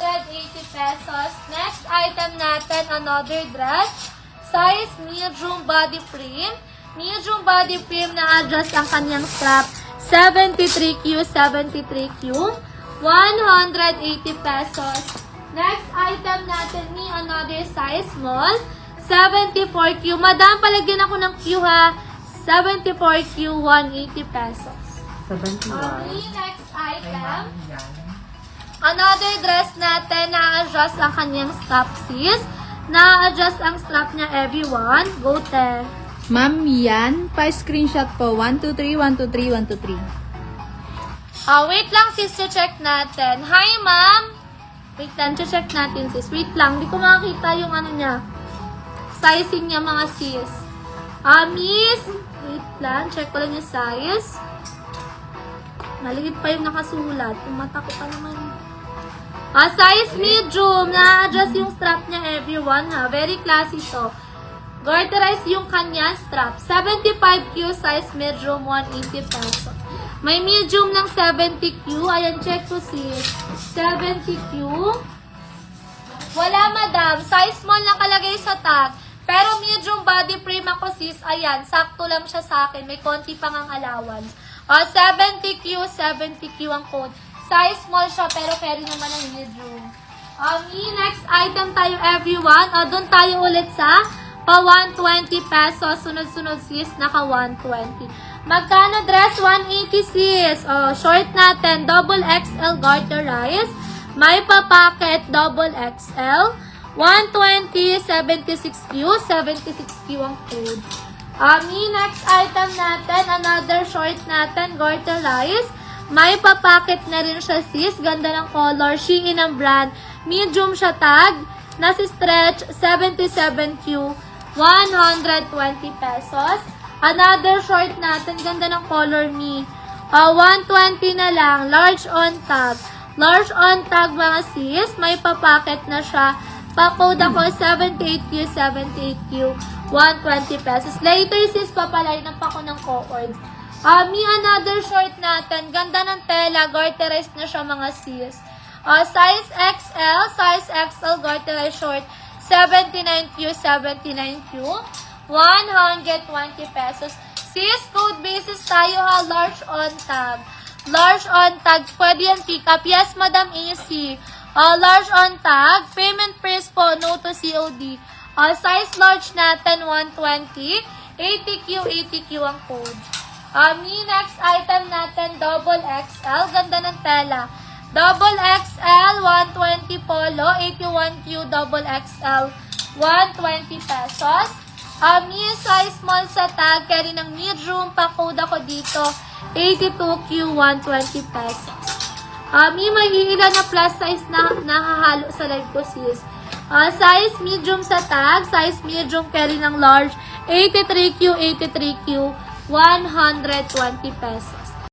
180 pesos. Next item natin, another dress. Size medium body frame. Medium body frame na adjust ang kanyang strap. 73Q, 73Q. 180 pesos. Next item natin ni another size small. 74Q. Madam, palagyan ako ng Q ha. 74Q, 180 pesos. 71. Okay, next item. Another dress natin, na-adjust ang kanyang strap, sis. Na-adjust ang strap niya, everyone. Go, te. Ma'am, yan. Pa-screenshot po. 1, 2, 3, 1, 2, 3, 1, 2, 3. Wait lang, sis, check natin. Hi, ma'am. Wait lang, check natin, sis. Wait lang, di ko makakita yung ano niya. Sizing niya, mga sis. Miss. Wait lang, check ko lang yung size. Maliit pa yung nakasulat. Tumata ko pa naman. Size medium. Na-adjust yung strap niya, everyone, ha. Very classy to. Garterize yung kanya strap. 75Q size medium, 180 pesos. May medium ng 70Q. Ayan, check ko sis. 70Q. Wala, madam. Size small lang kalagay sa tag. Pero medium body frame ako sis. Ayan, sakto lang siya sa akin. May konti pang ang allowance. 70Q, 70Q ang code. Size small siya, pero carry naman ang medium. Next item tayo, everyone. Doon tayo ulit sa pa 120 pesos. Sunod-sunod sis, naka 120. Magkano dress? 180 sis. Short natin, double XL garterize. May pa-pocket, double XL. 120, 76Q. 76Q ang code. Next item natin, another short natin, garterize. May papacket na rin siya sis. Ganda ng color. Shein ang brand. Medium siya tag. Nasi stretch. 77Q. 120 pesos. Another short natin. Ganda ng color ni. 120 na lang. Large on tag. Large on tag mga sis. May papacket na siya. Pa-code ako 78Q. 78Q. 120 pesos. Later sis, papalain na pa ako ng co-ords. Another short natin. Ganda ng tela. Garterized na siya mga sis. Size XL. Size XL garterized short. 79Q. 79Q. 120 pesos. Sis, code basis tayo ha. Large on tag. Large on tag. Pwede yan pick up. Yes, Madam AC. Large on tag. Payment price po. No to COD. Size large natin. 120. 80Q. 80Q ang code. Next item natin, double XL. Ganda ng tela. Double XL, 120 polo. 81Q, double XL, 120 pesos. Size small sa tag. Carry ng medium. Pa-code ako dito. 82Q, 120 pesos. May ilan na plus size na nakahalo sa live ko sis. Size medium sa tag. Size medium carry ng large. 83Q, 83Q. 120 pesos.